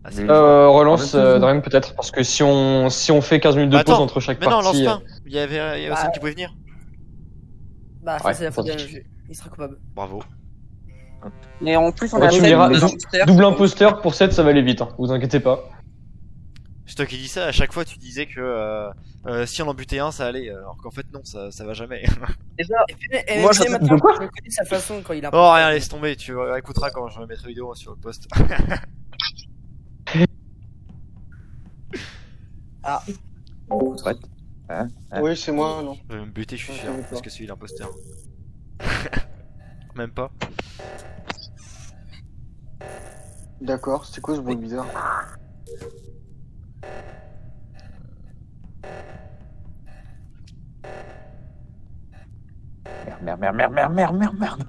Ah, c'est Relance Drain peut-être, parce que si on fait 15 minutes de pause Attends, entre chaque mais non, partie... lance pas. Il y avait Océane qui pouvait venir. Bah, ça, Ouais, c'est la faute fantastique. d'MG. Il sera coupable. Bravo. Et en plus, on Bah, a tu me fait diras, double imposteur. double imposteur pour 7, ça va aller vite, hein, vous inquiétez pas. C'est toi qui dis ça, à chaque fois tu disais que si on en butait un ça allait, alors qu'en fait non, ça va jamais. Déjà, Et puis, Moi, MG, je- maintenant, de quoi je connais sa façon quand il a. Oh rien, laisse tomber, tu écouteras quand je vais mettre la vidéo sur le post. Ah. Oui, c'est moi, non. Je vais me buter, je suis Ouais, sûr, d'accord. parce que c'est l'imposteur. Même pas. D'accord, c'était quoi ce bruit bizarre? Merde.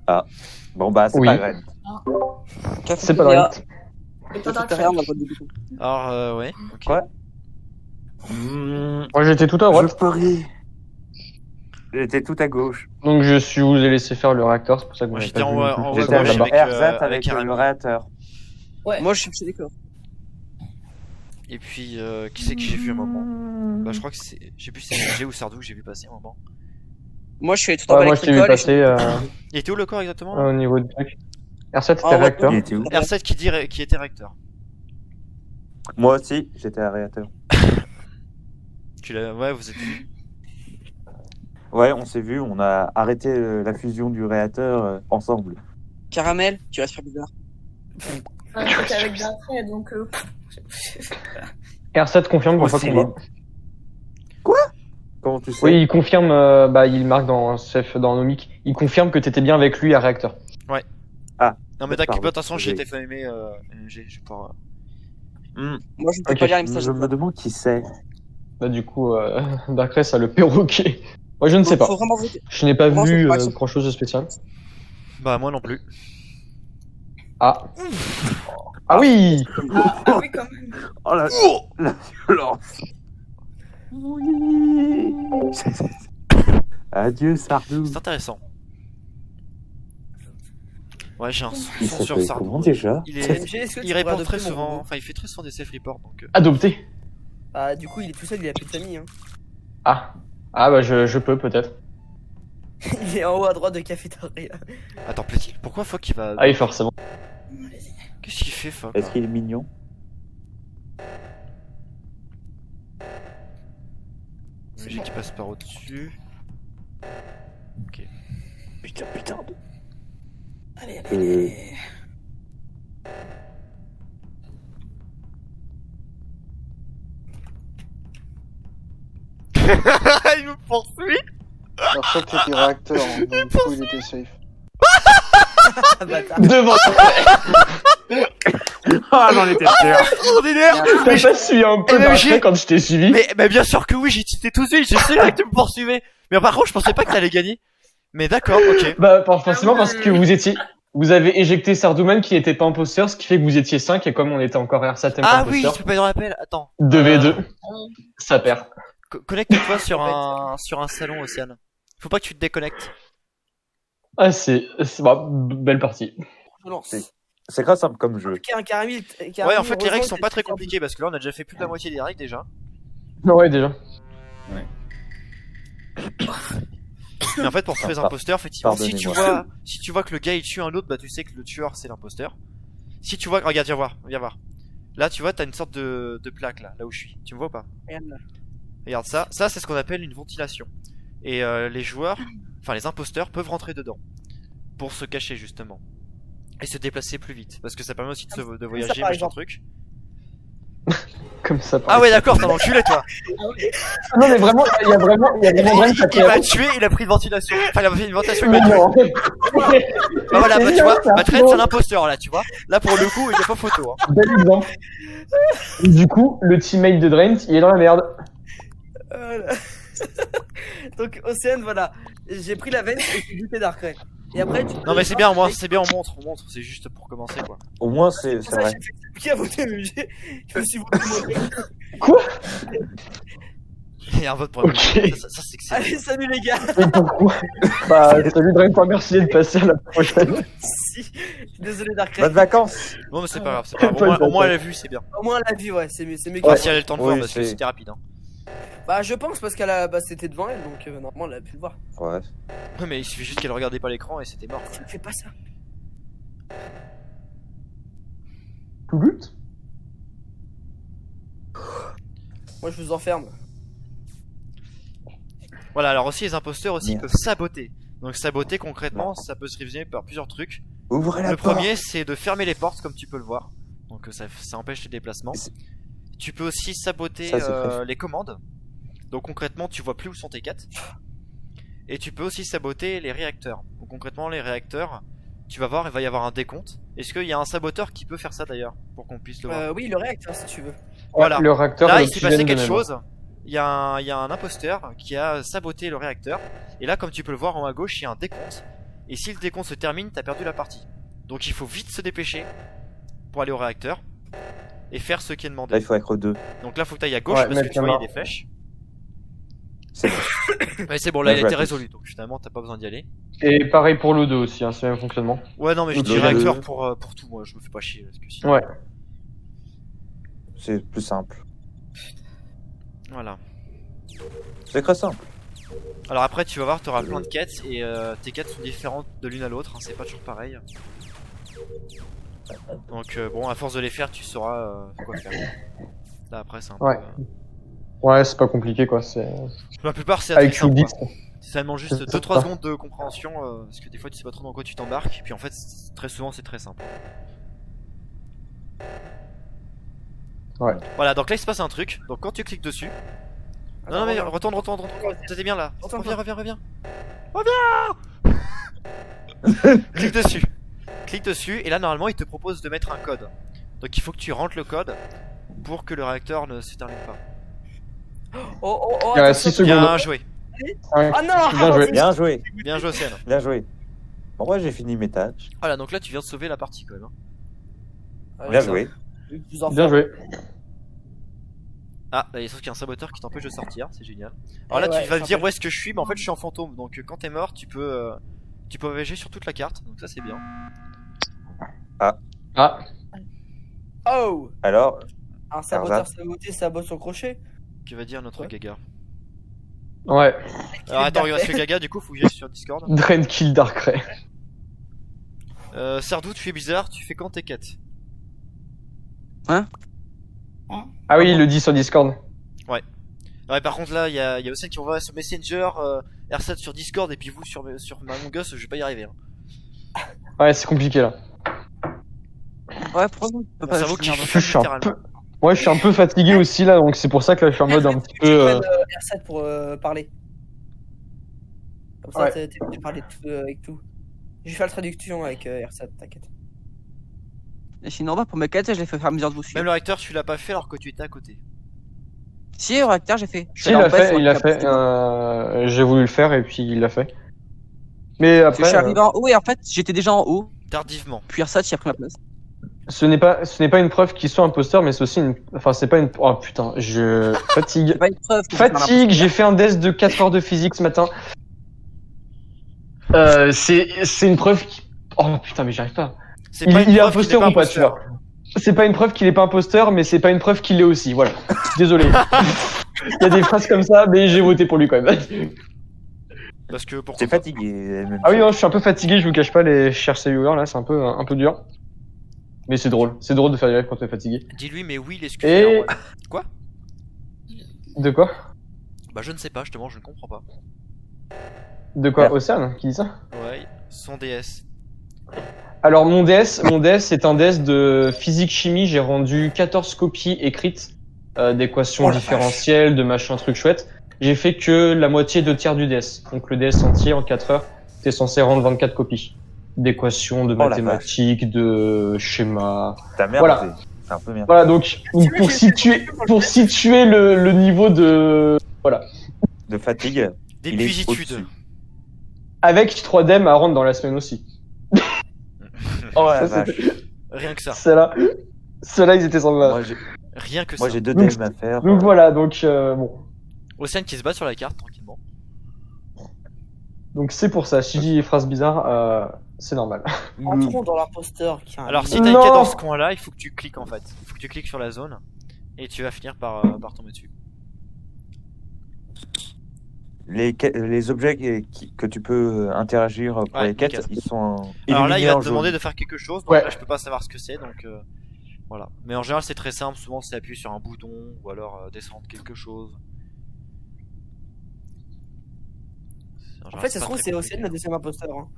Ah. Bon bah c'est Oui. pas grave. C'est pas Drain. Cafétéria, on a pas de bouton. Alors ouais, ok. Quoi Moi j'étais tout à droite, Je parie. J'étais tout à gauche. donc je vous ai laissé faire le réacteur, c'est pour ça que vous Moi m'avez j'étais pas en vu haut non plus. à J'étais gauche d'abord avec, RZ avec Aramis. le réacteur. Moi, je suis chez les corps. Et puis qui c'est que j'ai vu un moment? Bah je crois que c'est... Je sais plus si c'est MG ou Sardou que j'ai vu passer un moment. Moi, je suis tout en bas Ouais, moi avec je t'ai vu l'école. passer Il était où le corps exactement là au niveau du truc. R7 c'était Ah, ouais. réacteur. Il était où R7 qui était réacteur. Moi aussi, j'étais à réacteur. Tu l'as... Ouais, vous êtes vu. Ouais, on s'est vu, on a arrêté la fusion du réacteur ensemble. Caramel, tu respires bizarre. Enfin, j'étais avec Darkrai, donc. R7 confirme qu'on Oh, va c'est combat. Comment tu sais? Oui, il confirme, il marque dans Chef dans Nomic, il confirme que t'étais bien avec lui à réacteur. Non mais t'inquiète Pardon, pas, de toute façon j'ai j'ai- été FMé MG, je vais pouvoir... Moi, je ne peux Ok, pas lire les messages. Je me demande qui c'est. Bah du coup, Darkrai ça a le perroquet. Moi je ne sais pas. Faut vraiment voter. Je n'ai pas Comment vu ça se passe grand chose de spécial. Bah moi non plus. Ah. Ah oui. Ah oui, quand même. Oh la violence. Oui. Adieu Sardou. C'est intéressant. Ouais, j'ai un Il son sur s'appelle Sardou. comment déjà? Il, MG, est-ce que tu il pourrais répond adopter très mon souvent, robot enfin il fait très souvent des self-reports donc... Adopté. Bah, du coup, il est tout seul, il a plus de famille. Hein. Ah. Ah bah je peux peut-être. Il est en haut à droite de cafétéria. Attends, petit, pourquoi Fock il va... Ah oui forcément. Qu'est-ce qu'il fait Fock Est-ce qu'il est mignon? J'ai qui passe par au-dessus. Ok. Putain. Allez, Euh. Il me poursuit. Alors, ça, t'étais réacteur, hein, donc du coup, il était safe. Ah, bâtard. Devant. Ah j'en étais sûr. Extraordinaire. T'as pas suivi un peu Eh, mais Darkrai j'ai- quand je t'ai suivi. Mais bien sûr que oui, j'ai cité tout de suite, je sais que tu me poursuivais. Mais par contre, je pensais pas que t'allais gagner. Mais d'accord, ok. Bah forcément parce que vous avez éjecté Sardouman qui était pas imposteur, ce qui fait que vous étiez 5 et comme on était encore R7 Ah oui, imposteur, je peux pas y rappel. Attends. 2v2, ça perd. Connecte-toi sur un salon, Océane. Faut pas que tu te déconnectes. Ah bah, belle partie. Je lance. C'est grave simple comme jeu. Ok, un caramel. Ouais, en fait, les règles sont pas très compliquées parce que là, on a déjà fait plus de la moitié des règles déjà. Ouais déjà. Mais en fait, pour tous les imposteurs, effectivement, si Pardonnez-moi. tu vois que le gars il tue un autre, bah tu sais que le tueur c'est l'imposteur. Si tu vois, regarde, viens voir. Là, tu vois, t'as une sorte de plaque là où je suis. Tu me vois ou pas? Regarde ça. Ça, c'est ce qu'on appelle une ventilation. Et les joueurs, enfin les imposteurs, peuvent rentrer dedans pour se cacher justement et se déplacer plus vite, parce que ça permet aussi de voyager, par machin exemple. truc. Comme ça. Ah ouais, d'accord, t'as enculé toi. Non mais vraiment, il y a vraiment Il m'a tué, il a pris une ventilation. Enfin, il a fait une ventilation, il m'a tué. Non. Bah voilà, bah tu vois, C'est un ma traite c'est l'imposteur là, tu vois. Là pour le coup, il y a pas photo. Hein. Bel exemple. Du coup, le teammate de Drain, il est dans la merde. Voilà. Donc, Océane, voilà. J'ai pris la veine et j'ai buté Darkrai. Et après, tu... Non mais c'est bien, au moins, c'est bien, on montre, c'est juste pour commencer quoi. Au moins c'est C'est pour ça vrai. que j'ai fait qui a voté MG. Je me suis voté moi. Quoi? Il y a un vote pour la Ok. Ça, c'est excellent. Allez, salut les gars. Et pourquoi Bah, salut Dragon, merci de passer à la prochaine. Si. Je suis désolé Dark Bonnes vacances. Bon, mais c'est pas grave, c'est pas grave. Au moins, elle a vu, c'est bien. Au moins la vue, ouais, c'est mieux. Enfin, si elle a le temps de Oui, voir, parce que c'est- c'était rapide. Hein. Bah je pense parce qu'elle a, bah c'était devant elle, donc normalement elle a pu le voir. Ouais. Ouais, mais il suffit juste qu'elle regardait pas l'écran et c'était mort. Fais pas ça. Tout but. Moi je vous enferme. Voilà, alors aussi, les imposteurs aussi Merde. peuvent saboter. Donc, saboter concrètement, ça peut se résumer par plusieurs trucs. Ouvrez la Le porte. premier, c'est de fermer les portes, comme tu peux le voir. Donc, ça empêche les déplacements. C'est- Tu peux aussi saboter Ça, c'est prévu. les commandes. Donc, concrètement, tu vois plus où sont tes quêtes. Et tu peux aussi saboter les réacteurs. Donc, concrètement, les réacteurs, tu vas voir, il va y avoir un décompte. Est-ce qu'il y a un saboteur qui peut faire ça d'ailleurs, pour qu'on puisse le voir? Oui, le réacteur si tu veux. Voilà. Le réacteur. Là, de il s'est passé l'oxygène quelque de mémoire. chose. Il y a un imposteur qui a saboté le réacteur. Et là, comme tu peux le voir en haut à gauche, il y a un décompte. Et si le décompte se termine, t'as perdu la partie. Donc il faut vite se dépêcher pour aller au réacteur et faire ce qui est Là, demandé. il faut être deux. Donc là, faut que t'ailles à gauche Ouais, parce que mettre tu vois, il y a la des flèches. C'est bon. Mais c'est bon, là, Bien il a joué été à tous. résolu. Donc finalement, t'as pas besoin d'y aller. Et pareil pour le 2 aussi, hein, c'est le même fonctionnement. Ouais, non, mais je Le dis deux, réacteur le- pour tout. Moi, je me fais pas chier. Parce que sinon... Ouais. C'est plus simple. Voilà. C'est très simple. Alors après, tu vas voir, t'auras plein de quêtes et tes quêtes sont différentes de l'une à l'autre. Hein, c'est pas toujours pareil. Donc bon, à force de les faire, tu sauras quoi faire. Là après, c'est un Ouais. peu. Ouais, c'est pas compliqué quoi. C'est La plupart, c'est avec assez simple. Qubit. Quoi. Ça demande juste C'est 2-3 ça. secondes de compréhension parce que des fois, tu sais pas trop dans quoi tu t'embarques. Et puis en fait, très souvent, c'est très simple. Ouais. Voilà, donc là, il se passe un truc. Donc quand tu cliques dessus. Non, non, mais retourne. T'étais bien là. Retourne, Reviens. Clique dessus, et là, normalement, il te propose de mettre un code. Donc il faut que tu rentres le code pour que le réacteur ne se termine pas. Oh, Il reste attention. 6 secondes. Bien joué. Ah non. Bien joué. Bien joué. Bien joué, Océane. Bien joué. Bon, moi, j'ai fini mes tâches. Voilà, donc là, tu viens de sauver la partie quand même. Hein. Bien joué. Je vous enferme. Bien joué. Ah, bah, sauf qu'il y a un saboteur qui t'empêche de sortir, c'est génial. Alors là, Ouais, tu vas me ça dire peut- où est-ce que je suis, mais en fait, je suis en fantôme. Donc quand t'es mort, tu peux voyager sur toute la carte. Donc ça, c'est bien. Ah, Oh. Alors, Un saboteur Alors, saboté sabote son crochet. Que va dire notre Ouais. Gaga? ouais. Alors attends, parce que Gaga, du coup, faut que j'aille sur Discord. Drain kill Darkrai. Sardou, tu fais bizarre, tu fais quand tes quêtes? Ah oui, il le dit sur Discord. Ouais, par contre, là, il y a Océane qui envoie sur Messenger, R7 sur Discord, et puis vous sur Among Us, je vais pas y arriver. Hein. Ouais, c'est compliqué là. Ouais, pourquoi on peut pas Ça vaut que finir tu dans- Je suis un littéralement. peu. Ouais, je suis un peu fatigué aussi là, donc c'est pour ça que là je suis en mode un petit Tu peu. prennes R7 pour parler. Comme ça, Ouais. tu parles avec tout. J'ai fait la traduction avec R7, t'inquiète. Et sinon, bah, pour mes quêtes, je les fais faire mesure de vous suivre. Même le réacteur, tu l'as pas fait alors que tu étais à côté. Si, au réacteur, j'ai fait. Je Si, suis il allé l'a en paix, fait, c'est il l'a vrai qu'il fait. a pas- J'ai voulu le faire et puis il l'a fait. Mais Parce que je après, suis arrivé en haut et en fait, j'étais déjà en haut. Tardivement. Puis R7, il a pris ma place. ce n'est pas une preuve qu'il soit imposteur, mais c'est aussi une. Enfin, c'est pas une. Oh putain, je fatigue. C'est pas une preuve. que je suis un Fatigue, imposteur. j'ai fait un DES de 4 heures de physique ce matin. C'est une preuve qui. Oh putain, mais j'arrive pas. C'est Il pas est une preuve qu'il imposteur n'est ou pas, tu vois. C'est pas une preuve qu'il est pas imposteur, mais c'est pas une preuve qu'il l'est aussi. Voilà. Désolé. Il y a des phrases comme ça, mais j'ai voté pour lui quand même. Parce que pourquoi t'es pas. fatigué. Ah oui, non, je suis un peu fatigué, je vous cache pas, les chers viewers là, c'est un peu dur. Mais c'est drôle de faire des lives quand t'es fatigué. Dis-lui, mais oui, Et- l'excuse. Quoi? De quoi? Bah, je ne sais pas, justement, je ne comprends pas. De quoi? Merde. Océane qui dit ça? Ouais, son DS. Alors mon DS c'est un DS de physique-chimie, j'ai rendu 14 copies écrites d'équations Oh la différentielles, de machin truc chouette. J'ai fait que la moitié 2 tiers du DS. Donc le DS entier en 4 heures, t'es censé rendre 24 copies. D'équations, de Oh la mathématiques, de schémas. T'as merdé. Voilà. C'est un peu merde. Voilà, donc pour situer le niveau de... Voilà. De fatigue. il est D'épuisitude. E Avec 3 DEM à rendre dans la semaine aussi. Oh la Ça, vache. Rien que ça. Ceux-là, ils étaient sans Moi, j'ai- Rien que moi, ça. j'ai 2 Donc- DM à faire. Donc voilà, donc bon. Océane qui se bat sur la carte tranquillement. Donc c'est pour ça, si je dis des phrases bizarres, c'est normal. Entrons dans l'imposteur qui a un Alors si livre. t'as une Non. quête dans ce coin là, il faut que tu cliques en fait. Il faut que tu cliques sur la zone et tu vas finir par tomber dessus. Les objets que tu peux interagir pour Ouais, les quêtes, nickel. ils sont Alors là il illuminés va en te jaune. demander de faire quelque chose, donc Ouais. là je peux pas savoir ce que c'est donc voilà. Mais en général c'est très simple, souvent c'est appuyer sur un bouton ou alors descendre quelque chose. En fait, ça se trouve, c'est Océane le deuxième imposteur. Hein.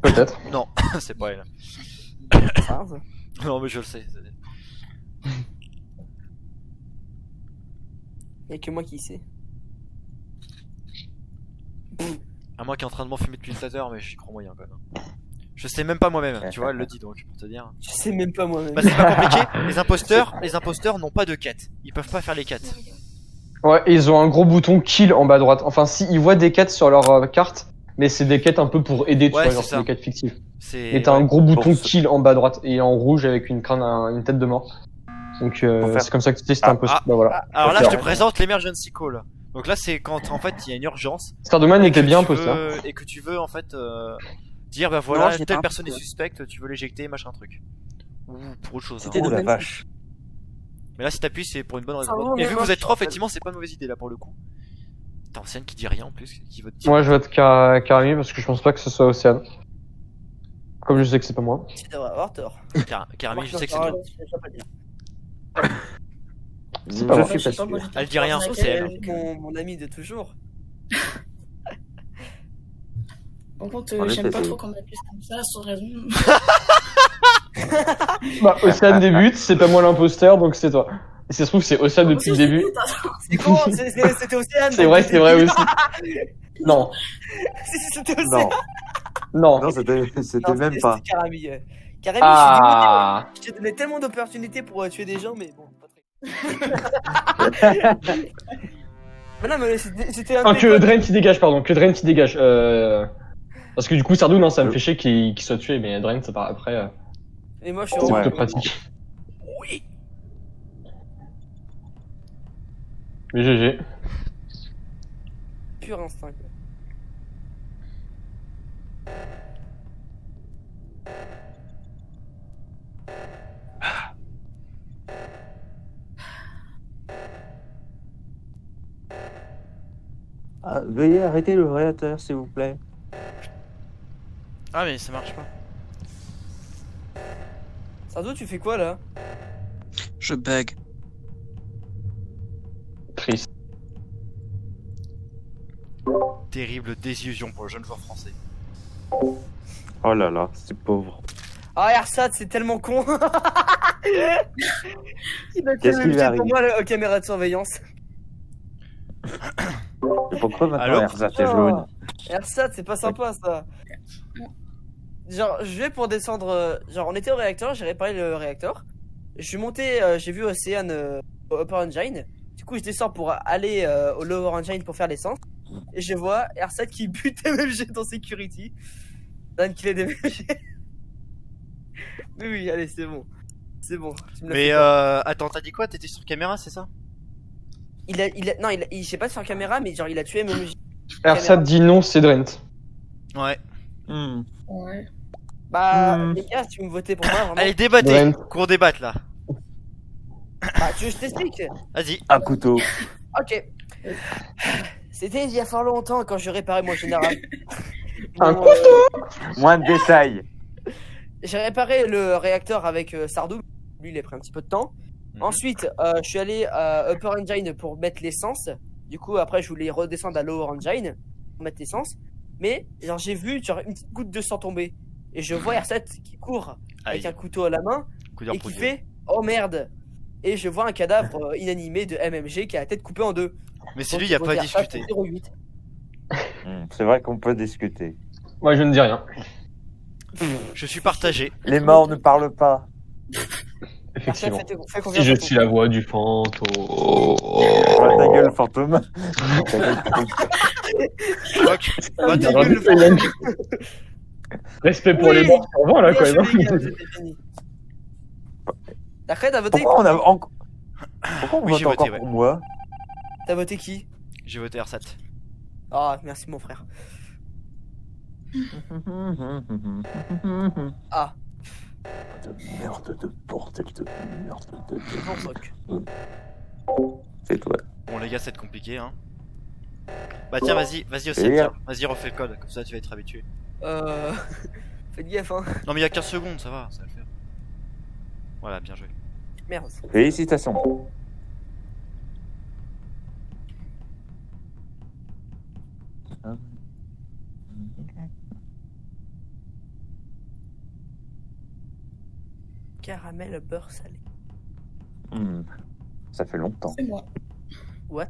Peut-être. Non, c'est pas elle. Ça, ça. Non mais je le sais. Y'a que moi qui sais. À moi qui est en train de m'enfumer depuis tout à l'heure, mais j'y crois moyen quand même. Je sais même pas moi-même, tu vois, elle le dit donc pour te dire. Je sais même pas moi-même. Bah c'est pas compliqué, les imposteurs n'ont pas de quête. Ils peuvent pas faire les quêtes. Ouais, et ils ont un gros bouton kill en bas à droite. Enfin, si ils voient des quêtes sur leur carte, mais c'est des quêtes un peu pour aider, tu Ouais, vois, c'est genre ça. c'est des quêtes fictives. C'est Et t'as un ouais. gros bouton Pour ce- kill en bas à droite et en rouge avec une crâne, une tête de mort. Donc Pour faire- c'est comme ça que tu sais si t'es un peu. Bah voilà. Alors là, Ok. je te présente l'emergency call. Donc là, c'est quand en fait il y a une urgence. Stardoman et était que bien tu imposteur. veux- Et que tu veux en fait dire bah voilà, je l'ai telle pas personne est imposteur. suspecte, tu veux l'éjecter, machin truc. Ou pour autre chose. hein. C'était Oh de la même. vache. Mais là, si t'appuies, c'est pour une bonne raison. Ça va, Et mais vu que moi, vous êtes je trois, suis en fait- effectivement, c'est pas une mauvaise idée là pour le coup. T'as Océane qui dit rien en plus, qui vote dire. Moi je vote Karami parce que je pense pas que ce soit Océane. Comme je sais que c'est pas moi. Tu devrais avoir tort. Karami, je sais que c'est Moi, toi. je vais pas dire. C'est pas Je moi. suis pas sais pas, moi, sûr. j'étais Elle dit rien, avec c'est elle, elle. donc, Mon ami de toujours. Par contre, En j'aime effet, pas c'est- trop qu'on m'appelle comme ça, sans raison. Bah Océane débute, c'est pas moi l'imposteur donc c'est toi. Et si ça se trouve c'est Océane depuis le début. C'est con, c'était Océane. C'est vrai, c'est vrai aussi. Non, C'était Océane. non. Non, c'était Non, même pas. C'était Karami. Karami, Ah. je t'ai donné tellement d'opportunités pour tuer des gens, mais bon, pas très. Mais non, mais c'était un. Ah, de mes que potes. Drain qui dégage, pardon, que Drain qui dégage. Parce que du coup, Sardou, non, ça me fait chier qu'il soit tué, mais Drain, ça part après. Et moi, je suis C'est Ouais. plutôt pratique. Oui. Mais GG. pur instinct. Quoi. Ah, veuillez arrêter le réacteur, s'il vous plaît. Ah, mais ça marche pas. Sardo, tu fais quoi là? Je bug. Triste. Terrible désillusion pour le jeune joueur français. Oh là là, c'est pauvre. Ah, Ersat, c'est tellement con. Il a Qu'est-ce qui lui pour arrive? moi la caméra de surveillance. Et pourquoi maintenant Alors Ersat est jaune? Ersat, c'est pas sympa ça. Genre, je vais pour descendre. Genre, on était au réacteur, j'ai réparé le réacteur. Je suis monté, j'ai vu Océane au Upper Engine. Du coup, je descends pour aller au Lower Engine pour faire l'essence. Et je vois Ersat qui bute MMG dans Security. Dan qui les MMG. Mais oui, allez, c'est bon. C'est bon. tu me l'as Mais fait pas. attends, t'as dit quoi? T'étais sur caméra, c'est ça? Non, je sais pas sur caméra, mais genre, il a tué MMG. Ersat dit non, c'est Drent. Ouais. Hmm. Ouais. Bah, Hmm. les gars, si vous me votez pour moi, vraiment. Allez, débattez. Brent. Qu'on débatte là. Bah, tu veux que je t'explique? Vas-y. Un couteau. Ok. C'était il y a fort longtemps quand je réparais mon général. Un Bon, Moins de détails. j'ai réparé le réacteur avec Sardou. Lui, il a pris un petit peu de temps. Mhm. Ensuite, je suis allé à Upper Engine pour mettre l'essence. Du coup, après, je voulais redescendre à Lower Engine pour mettre l'essence. Mais, genre, j'ai vu genre, une petite goutte de sang tomber. Et je vois R7 qui court avec Aïe. un couteau à la main Coup d'heure et qui pour Dieu. fait oh merde. Et je vois un cadavre inanimé de MMG qui a la tête coupée en deux. Mais c'est Donc, lui, y a il pas à faut dire ça discuter. pour 08. C'est vrai qu'on peut discuter. Moi, je ne dis rien. Je suis partagé. Les morts ne parlent pas. Effectivement. Fais Si confiance je à ton suis la voix du fantôme. Ouais, ta gueule, fantôme. Bah, ta Alors, gueule, c'est même- Respect pour Oui. les morts, au revoir là Bien quand joué, même. les gars, c'était fini. Après, t'as voté Pourquoi on a encore... Pourquoi on Oui, vote j'ai voté, encore ouais. pour moi? T'as voté qui? J'ai voté R7. Ah, merci mon frère. Ah, De merde, de bordel, de merde, de non, fuck. C'est toi. Bon les gars, ça va être compliqué hein. Bah tiens, vas-y aussi, Et tiens. Vas-y, refais le code, comme ça tu vas être habitué. Faites gaffe, hein. Non mais il y a 15 secondes, ça va le faire. Voilà, bien joué. Merde. Félicitations. Caramel beurre salé. Ça fait longtemps. C'est moi. What?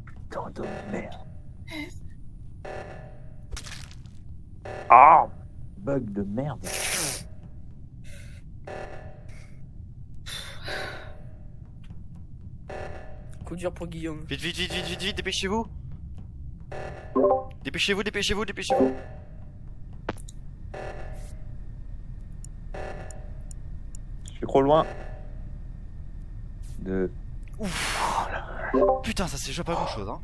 Putain de merde. Ah, bug de merde. Coup dur pour Guillaume. Vite, dépêchez-vous. Dépêchez-vous. Je suis trop loin. De... Putain, ça s'est joué pas grand chose hein.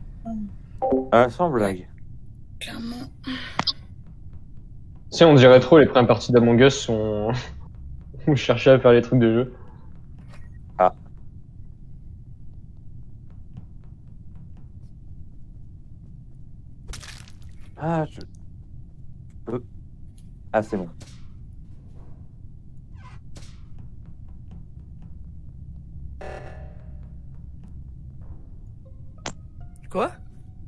Ah, sans blague. Clairement. Si on dirait trop les premières parties d'Among Us sont... où je cherchais à faire les trucs de jeu. Ah, je... Ah, c'est bon. Quoi?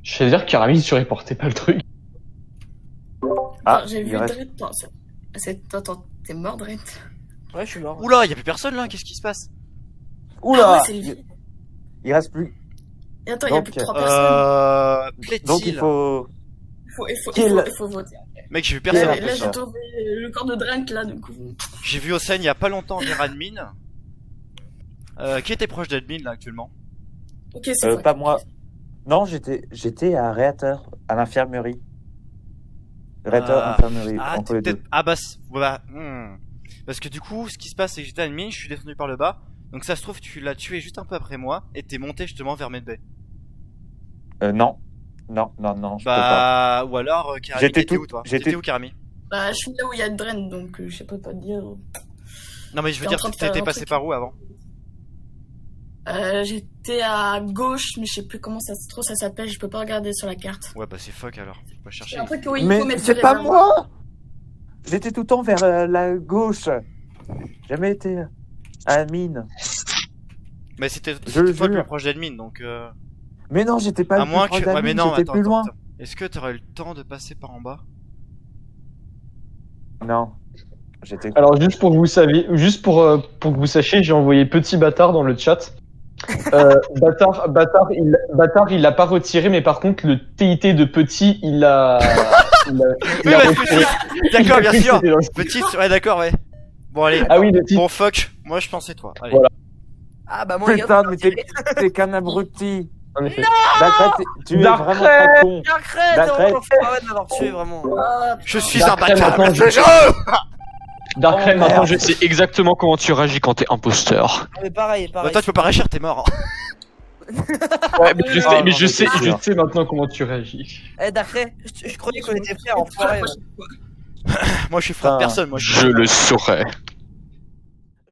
Je sais dire qu'Aramis, tu reportais pas le truc. Ah, Enfin, j'ai il vu reste... Dredd. Attends, t'es mort, Dredd? Ouais, je suis mort. Oula, y a plus personne là, qu'est-ce qui se passe? Oula, Ah ouais, c'est le vide. il reste plus. Et attends, il y a Donc, plus que 3 personnes. Plaît-il. Donc il faut... Il faut voter. Mec, j'ai vu personne. Là, en plus, j'ai hein. trouvé le corps de Dredd là, du coup. J'ai vu Océane il y a pas longtemps vers admin. Qui était proche d'admin là actuellement? Ok, c'est vrai. pas moi. Non, j'étais à Réateur, à l'infirmerie. Réateur, infirmerie, Ah, entre t'es les deux. peut-être. Ah bah, voilà. Parce que du coup, ce qui se passe, c'est que j'étais admin, je suis descendu par le bas. Donc ça se trouve, tu l'as tué juste un peu après moi et t'es monté justement vers Medbay. Non. Non, je peux pas. Bah, ou alors, Karami, J'étais t'étais tout- où toi? j'étais- T'étais où, Karami? Bah, je suis là où il y a Dredd, donc je sais pas te dire. Non, mais je veux T'es en dire, train de faire t'étais un passé truc. par où avant? J'étais à gauche, mais je sais plus comment ça s'appelle, je peux pas regarder sur la carte. Ouais, bah c'est fuck alors. Faut pas chercher. C'est un truc où il faut Mais mettre c'est du pas réservoir. moi. J'étais tout le temps vers la gauche. Jamais été à admin. Mais c'était Je toi le jure. plus proche d'admin donc. Mais non, j'étais pas À le plus moins proche que. Ouais, d'admin, mais non, j'étais attends, plus attends, loin. attends. Est-ce que t'aurais eu le temps de passer par en bas? Non. J'étais... Alors juste pour que vous saviez, pour que vous sachiez, j'ai envoyé petit bâtard dans le chat. Bâtard, il l'a pas retiré, mais par contre le TIT de petit, il l'a Oui, ouais, retiré. D'accord, bien sûr. C'était dans le- Petite, ouais, d'accord, ouais. Bon, allez. Ah oui, le titre. Bon, fuck. Moi, je pensais toi. Allez. Voilà. Ah bah moi, Putain, mais t'es qu'un abruti. En effet. D'accord, tu es Dark vraiment très con. Arrête, Darkrai. on fait pas de m'avoir tué vraiment. Ah, Je suis Dark un Red, bâtard. maintenant, Je je- Darkrai, Oh, maintenant merde. je sais exactement comment tu réagis quand t'es imposteur. Mais pareil. Bah, toi, tu peux pas réagir, t'es mort. Ouais, mais je sais, Ah, mais non, je mais sais, c'est je sûr. sais maintenant comment tu réagis. Eh Darkrai, je croyais qu'on était frères en pour la forêt. prochaine fois. Moi, je suis frère de Putain. personne. Moi, Je le saurais.